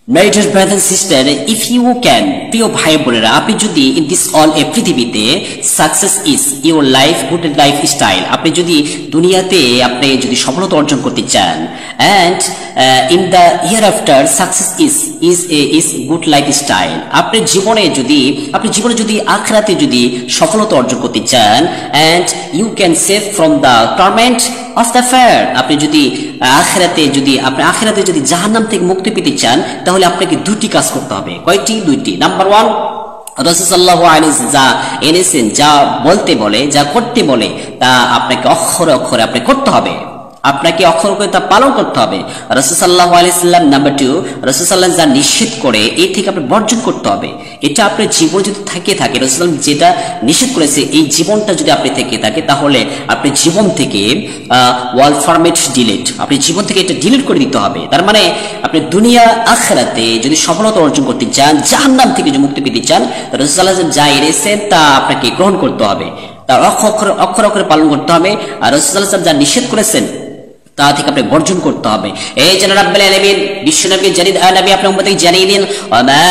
My dear brother and sister, if you can, প্রিয় ভাই বোনেরা, আপনি যদি in this all পৃথিবীতে success is your life good lifestyle, আপনি যদি দুনিয়াতে আপনি যদি সফলতা অর্জন করতে চান, and in the hereafter success is good lifestyle, আপনি জীবনে যদি আখিরাতে যদি সফলতা অর্জন করতে চান, and you can save from the torment of the fire, আপনি যদি আখিরাতে যদি জাহান্নাম থেকে মুক্তি পেতে চান, তাহলে আপনাকে দুটি কাজ করতে হবে। কয়টি? দুইটি। নাম্বার 1, রাসূল সাল্লাল্লাহু আলাইহি যা এনেছেন, যা বলতে বলে, যা করতে বলে, তা আপনাকে অক্ষরে অক্ষরে আপনি করতে হবে, আপনাকে অক্ষর করে তা পালন করতে হবে। রাসূল সাল্লাল্লাহু আলাইহি সাল্লাম নাম্বার 2, রাসূল সাল্লাল্লাহু যা নিষেধ করে এই থেকে আপনি বর্জন করতে হবে। এটা আপনার জীবন যদি থাকে রাসূল যেটা নিষেধ করেছে এই জীবনটা যদি আপনি থেকে থাকে, তাহলে আপনি জীবন থেকে ওয়াল ফরমেট ডিলিট, আপনি জীবন থেকে এটা ডিলিট করে দিতে হবে। তার মানে আপনি দুনিয়া আখিরাতে যদি সফলতা অর্জন করতে চান, জাহান্নাম থেকে যদি মুক্তি পেতে চান, রাসূল সাল্লাল্লাহু আলাইহি যা এনেছেন তা আপনাকে গ্রহণ করতে হবে, তা অক্ষর অক্ষরে পালন করতে হবে। আর রাসূল সাল্লাল্লাহু আলাইহি যা নিষেধ করেছেন তা থেকে আপনি বর্জন করতে হবে। এই জন্য রাব্বুল আলামিন বিশ্বনবী নবী আপনার উম্মতকে জানিয়ে দিন, ওয়ামা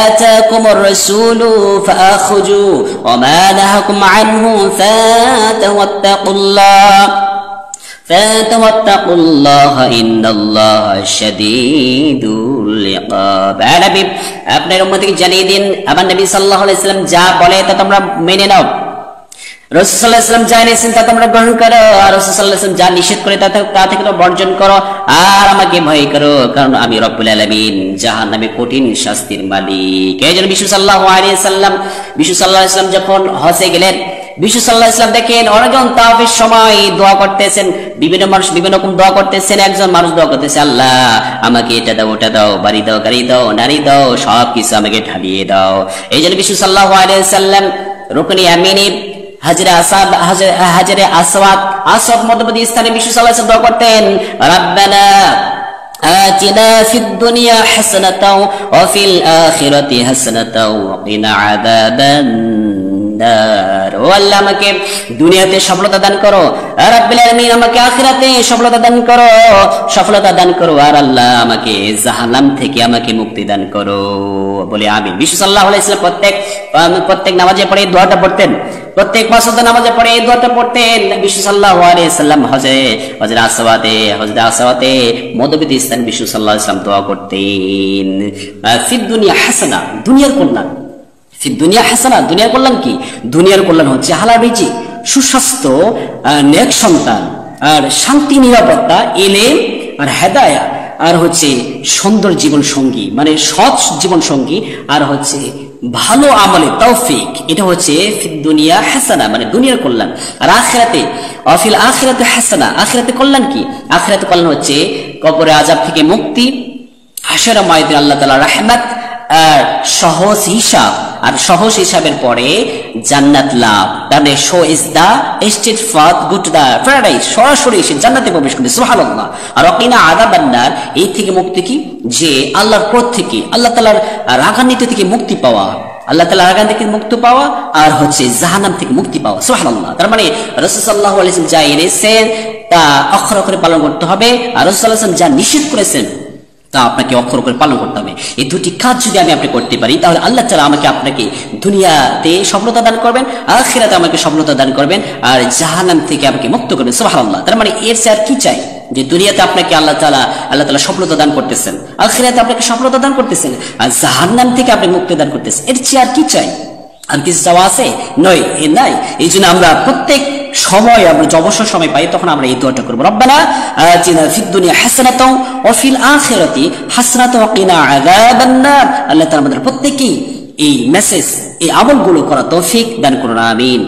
আতাকুমুর রাসূলু ফাখুযু ওয়ামা নাহাকুম আনহু ফাতাওয়াত্তাকুল্লাহ ইন্নাল্লাহা শাদীদুল ইকাব। নবী আপনার উম্মতকে জানিয়ে দিন, আমার নবী সাল্লাল্লাহু আলাইহি সাল্লাম যা বলে তা তোমরা মেনে নাও, রাসূল সাল্লাল্লাহু আলাইহি ওয়াসাল্লাম যা এনেছেন তা তোমরা গ্রহণ করো, আর রাসূল সাল্লাল্লাহু আলাইহি ওয়াসাল্লাম যা নিষেধ করে তা থেকে তোমরা বর্জন করো, আর আমাকে ভয় করো, কারণ আমি রব্বুল আলামিন জাহান্নামে কঠিন শাস্তির মালিক। এই জন্য বিশ্ব সাল্লাল্লাহু আলাইহি সাল্লাম যখন হজে গেলেন, বিশ্ব সাল্লাল্লাহু আলাইহি সাল্লাম দেখেন অনেকজন তাওয়াফের সময় দোয়া করতেছেন, বিভিন্ন মানুষ বিভিন্ন রকম দোয়া করতেছেন। একজন মানুষ দোয়া করতেছে, আল্লাহ আমাকে এটা দাও, ওটা দাও, বাড়ি দাও, গাড়ি দাও, নারী দাও, সব কিছু আমাকে ঢালিয়ে দাও। এই জন্য বিশ্ব সাল্লাল্লাহু আলাইহি সাল্লাম রুকনে ইয়ামিনী হাজরে আসওয়াদ মধ্যবর্তী স্থানে বিশ্ব সাল্লাল্লাহু আলাইহি ওয়াসাল্লাম দোয়া করতেন, রাব্বানা আতিনা ফিদ দুনিয়া হাসানাতাও ওয়া ফিল আখিরাতি হাসানাতাও ওয়া কিনা আযাবান নার। ও আল্লাহ আমাকে দুনিয়াতে সফলতা দান করো, আর রাব্বুল আলামিন আমাকে আখিরাতে সফলতা দান করো, আর আল্লাহ আমাকে জাহান্নাম থেকে আমাকে মুক্তি দান করো, বলে আমিন। বিশ্ব সাল্লাল্লাহু আলাইহি ওয়াসাল্লাম প্রত্যেক নামাজে পড়ে এই দোয়াটা পড়তেন, প্রত্যেক পাঁচ ওয়াক্ত নামাজে পড়ে এই দোয়াটা পড়তেন। বিশ্ব সাল্লাল্লাহু আলাইহি ওয়াসাল্লাম হজরে আসওয়াদে মধ্যবর্তী স্থানে বিশ্ব সাল্লাল্লাহু আলাইহি ওয়াসাল্লাম দোয়া করতেন, ফিদ দুনিয়া হাসানা, দুনিয়ার কল্যাণ, ফিদ দুনিয়া হাসানা, দুনিয়ার কল্যাণ কি? দুনিয়ার কল্যাণ হচ্ছে হালাল রিজিক, সুস্বাস্থ্য, নেক সন্তান, আর শান্তি, নিরাপত্তা, ইলম আর হেদায়া, আর হচ্ছে সুন্দর জীবন সঙ্গী, মানে সৎ জীবন সঙ্গী, আর হচ্ছে ভালো আমলে তৌফিক। এটা হচ্ছে দুনিয়া হাসানা, মানে দুনিয়ার কল্যাণ। আর আখিরাতে অফিল আখিরাতে হাসানা, আখিরাতে কল্যাণ কি? আখিরাতে কল্যাণ হচ্ছে কবরে আযাব থেকে মুক্তি, হাশর ময়দানে আল্লাহ তাআলা রহমত, আর সহজ হিসাবের পরে জান্নাত লাভ। তাহলে so is the straight path go to the paradise, সরাসরি এসে জান্নাতে প্রবেশ করবে, সুবহানাল্লাহ। আর ওয়াকিনা আযাবান নার, এই থেকে মুক্তি কি? যে আল্লাহর ক্রোধ থেকে, আল্লাহ তাআলার রাগান্বিত থেকে মুক্তি পাওয়া, আল্লাহ তাআলার রাগান থেকে মুক্তি পাওয়া, আর হচ্ছে জাহান্নাম থেকে মুক্তি পাওয়া, সুবহানাল্লাহ। তার মানে রাসূল সাল্লাল্লাহু আলাইহি ওয়াসাল্লাম যা এনেছেন তা অক্ষর অক্ষরে পালন করতে হবে, আর রাসূল সাল্লাল্লাহু আলাইহি ওয়াসাল্লাম যা নিষেধ করেছেন তা আপনাকে অক্ষর করে পালন করতে হবে। এই দুটি কাজ যদি আপনি করতে পারি, তাহলে আল্লাহ তাআলা আপনাকে দুনিয়াতে সফলতা দান করবেন, আখিরাতে আমাকে সফলতা দান করবেন, আর জাহান্নাম থেকে আমাকে মুক্ত করবেন, সুবহানাল্লাহ। তার মানে এর চেয়ে আর কি চাই? যে দুনিয়াতে আপনাকে আল্লাহ তাআলা সফলতা দান করতেছেন, আখিরাতে আপনাকে সফলতা দান করতেছেন, আর জাহান্নাম থেকে আপনি মুক্তি দান করতেছেন, এর চেয়ে আর কি চাই? আর কিছু চাওয়া আছে? নয়, নাই। এই জন্য আমরা প্রত্যেক সময়, আমরা অবসর সময় পাই, তখন আমরা এই দোয়াটা করবো, রব্বানা আতিনা ফিদ দুনিয়া হাসানাতাও ওয়া ফিল আখিরাতি হাসানাতাও ওয়া কিনা আযাবান নার। আল্লাহ তাআলা আমাদের প্রত্যেককেই এই মেসেজ, এই আমলগুলো করা তৌফিক দান করুন, আমিন।